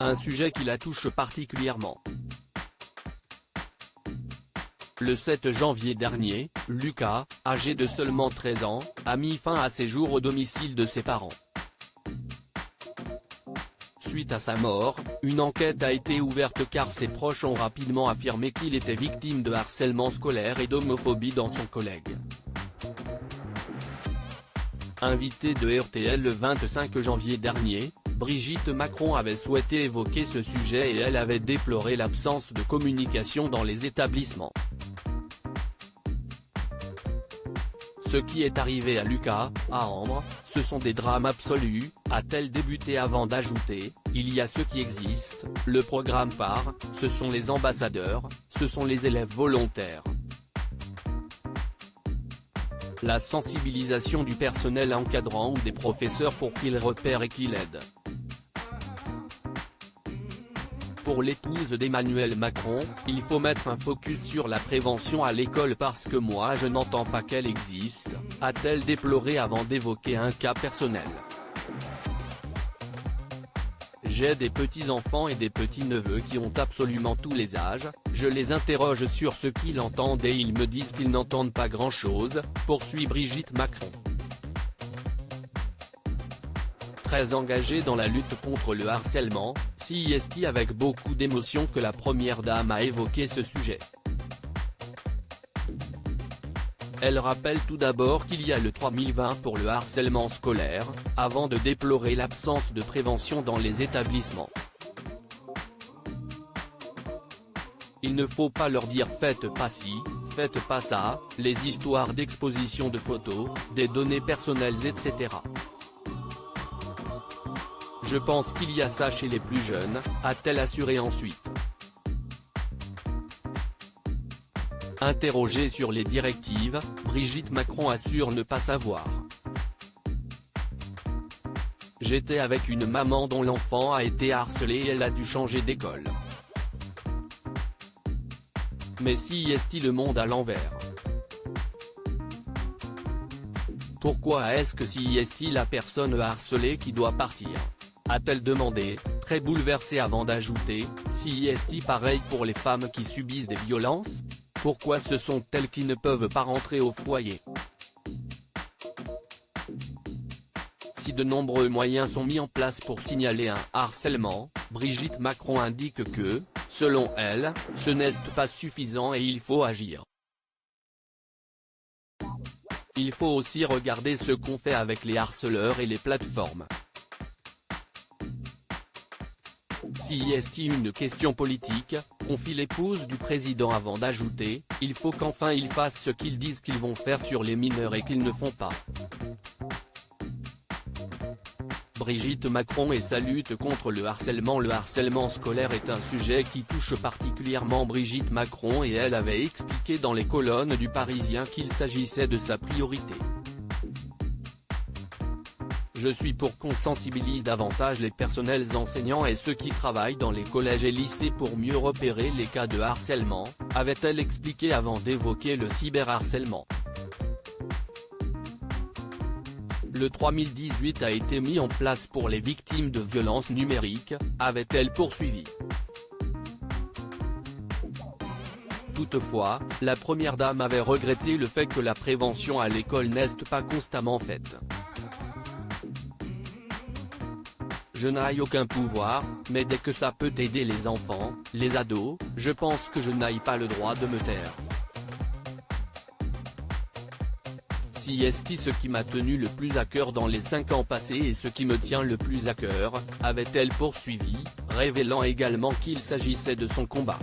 un sujet qui la touche particulièrement. Le 7 janvier dernier, Lucas, âgé de seulement 13 ans, a mis fin à ses jours au domicile de ses parents. Suite à sa mort, une enquête a été ouverte car ses proches ont rapidement affirmé qu'il était victime de harcèlement scolaire et d'homophobie dans son collègue. Invitée de RTL le 25 janvier dernier, Brigitte Macron avait souhaité évoquer ce sujet et elle avait déploré l'absence de communication dans les établissements. Ce qui est arrivé à Lucas, à Ambre, ce sont des drames absolus, a-t-elle débuté avant d'ajouter, il y a ceux qui existent, le programme phare, ce sont les ambassadeurs, ce sont les élèves volontaires. La sensibilisation du personnel encadrant ou des professeurs pour qu'ils repèrent et qu'ils aident. Pour l'épouse d'Emmanuel Macron, il faut mettre un focus sur la prévention à l'école parce que moi je n'entends pas qu'elle existe, a-t-elle déploré avant d'évoquer un cas personnel. J'ai des petits-enfants et des petits-neveux qui ont absolument tous les âges, je les interroge sur ce qu'ils entendent et ils me disent qu'ils n'entendent pas grand-chose, poursuit Brigitte Macron. Très engagée dans la lutte contre le harcèlement, c'est avec beaucoup d'émotion que la première dame a évoqué ce sujet. Elle rappelle tout d'abord qu'il y a le 3020 pour le harcèlement scolaire, avant de déplorer l'absence de prévention dans les établissements. Il ne faut pas leur dire faites pas ci, faites pas ça, les histoires d'exposition de photos, des données personnelles etc. Je pense qu'il y a ça chez les plus jeunes, a-t-elle assuré ensuite. Interrogée sur les directives, Brigitte Macron assure ne pas savoir. J'étais avec une maman dont l'enfant a été harcelé et elle a dû changer d'école. Mais si est-il le monde à l'envers? Pourquoi est-ce que si est-il la personne harcelée qui doit partir? A-t-elle demandé, très bouleversée avant d'ajouter, si est-il pareil pour les femmes qui subissent des violences? Pourquoi ce sont elles qui ne peuvent pas rentrer au foyer? Si de nombreux moyens sont mis en place pour signaler un harcèlement, Brigitte Macron indique que, selon elle, ce n'est pas suffisant et il faut agir. Il faut aussi regarder ce qu'on fait avec les harceleurs et les plateformes. Si est-il une question politique, confie l'épouse du président avant d'ajouter, il faut qu'enfin ils fassent ce qu'ils disent qu'ils vont faire sur les mineurs et qu'ils ne font pas. Brigitte Macron et sa lutte contre le harcèlement scolaire est un sujet qui touche particulièrement Brigitte Macron et elle avait expliqué dans les colonnes du Parisien qu'il s'agissait de sa priorité. Je suis pour qu'on sensibilise davantage les personnels enseignants et ceux qui travaillent dans les collèges et lycées pour mieux repérer les cas de harcèlement, avait-elle expliqué avant d'évoquer le cyberharcèlement. Le 3018 a été mis en place pour les victimes de violences numériques, avait-elle poursuivi. Toutefois, la première dame avait regretté le fait que la prévention à l'école n'est pas constamment faite. Je n'ai aucun pouvoir, mais dès que ça peut aider les enfants, les ados, je pense que je n'ai pas le droit de me taire. Si est ce qui m'a tenu le plus à cœur dans les 5 ans passés et ce qui me tient le plus à cœur, avait-elle poursuivi, révélant également qu'il s'agissait de son combat.